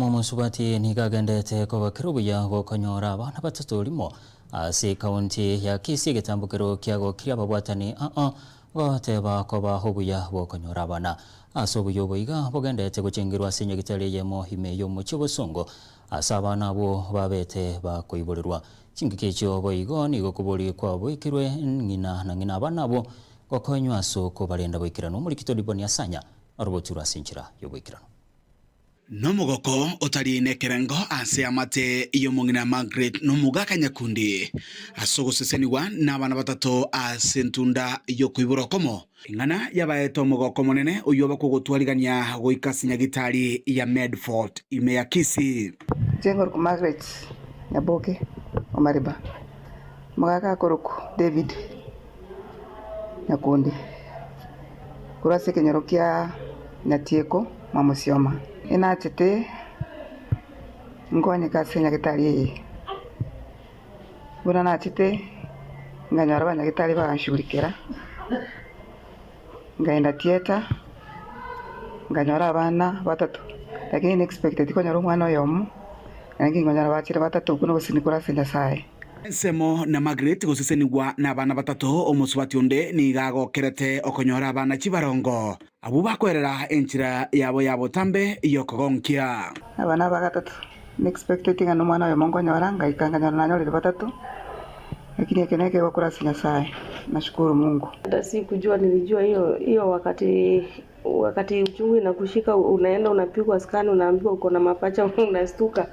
musubati nigagendete ko kirubuya gokonyora abana batatu limo ase kaunti ya Kisii gitambukiro kiago kiria babwatani goteba ko bahobuya gokonyora abana asobuyo boiga bogendete gucingirwa sinye gitari yemo hime yo mucyo bosongo asabana bo babete bakoiburirwa cingikecyo boigo ni gokuburi kwa boikirwe ngina na ngina abana bo gokonywa soko barenda boikirano muri kitoliboni asanya arobotura sinchira yo boikirano Nomugoko otarine kerengo ase amate iyo mungina Margaret nomuga Nyakundi asogoseseniwa n'abana batatu ase ntunda yo kwiburokomo ingana yabaeto mugoko monene uyo bakugutwarigania goikasinya gitari ya Medford ime ya Kisii Jengor ku Margaret Nyaboke Omariba Mugaga Koroku David Nyakundi kurase kenyorokia Nyatieko Mamusioma inatete ngonye kasenya gitari buna natete nganyara abanya gitari banshurikera ngaenda theater nganyara abana batatu lakini expected ko nyara umwana yomu nangi nganyara bachira batatu kuno gusinikura senya sae Nsemo na Margaret guseseniwa n'abana batatu omusubati onde ni gagokerete okonyora abana kibarongo abo bakwerera enchira yabo tambe iyo kogonkia abana bagatatu expected ngano mwana yo mongo nyara ngaikanga nyara nanyo batatu lakini keneke wakura senya sae nashukuru Mungu si kujua nilijua hiyo wakati uchungu na kushika unaenda unapigwa scan unaambiwa uko na mapacha unastuka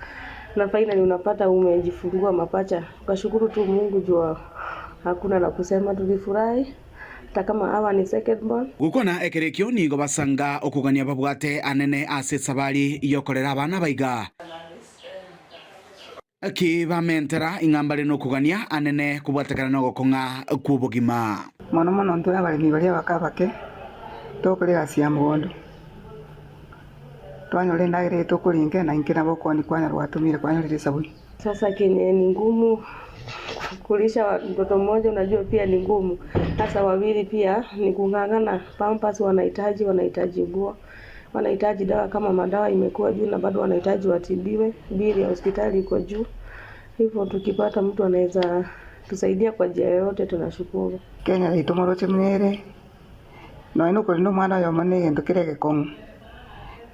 na finally unapata umejifungua mapacha. Ukashukuru tu Mungu jua hakuna la kusema, tulifurahi hata kama hawa ni second born. Gukona ekerekyo ni gobasanga okugania babwate anene ase sabari yokorera abana baiga. Akibamentera ingambale no kugania anene kubwatekana no gokonga kubugima. Mono ntuna bali mibali bakabake tokolera sia mugondo. Twanyole ndaire tokulinge na inkina boko ni kwanya rwatumire kwanya sabuni. Sasa kenye ni ngumu kulisha mtoto mmoja, unajua pia ni ngumu. Sasa wawili pia ni kungangana, pampers wanahitaji nguo, wanahitaji dawa, kama madawa imekuwa juu na bado wanahitaji watibiwe, bili ya hospitali iko juu. Hivyo tukipata mtu anaweza tusaidia kwa njia yoyote tunashukuru. Kenya itomoroche mnere no ino ko ndo mwana yo mane ndokirege kongo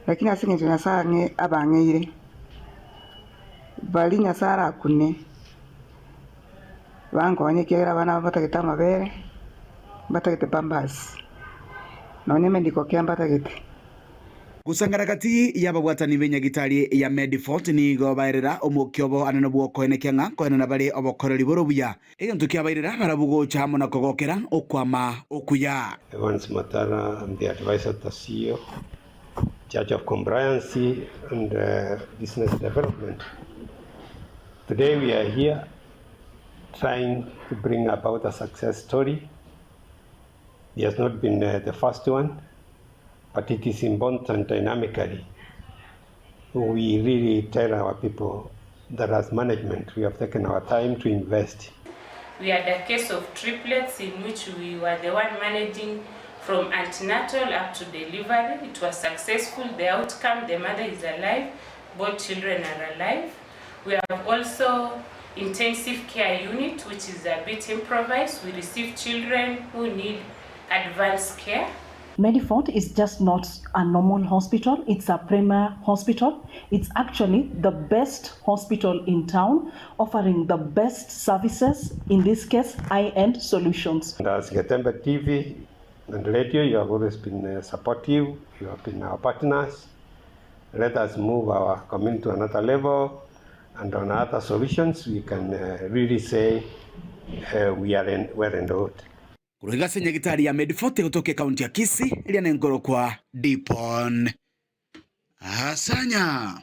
lakini asinge nyasange abangeire bali nyasara kune bango banyekera bana batageta mabere batagete pambas none mendiko kyamba batagete gusangara kati yababwatani benya gitari ya Medford ni gobairira omukyobo anene bwoko enekenga koena bari obokoreri borobuya egentu kyabairira barabugo chamo na kogokera okwama okuya Evans Matara, I'm the advisor to CEO, Judge of Compliance and Business Development. Today we are here trying to bring about a success story. It has not been the first one, but it is important dynamically. We really tell our people that as management, we have taken our time to invest. We had a case of triplets in which we were the one managing from antenatal up to delivery. It was successful. The outcome, the mother is alive, both children are alive. We have also intensive care unit, which is a bit improvised. We receive children who need advanced care. Medford is just not a normal hospital, it's a premier hospital. It's actually the best hospital in town, offering the best services, in this case, high-end solutions. And as Gatembe TV and radio, you have always been supportive, you have been our partners. Let us move our community to another level, and on other solutions, we can really say we are well endowed. Kuruga senya gitari ya Medford utoke kaunti ya Kisii ili anengoro kwa Dipon Asanya.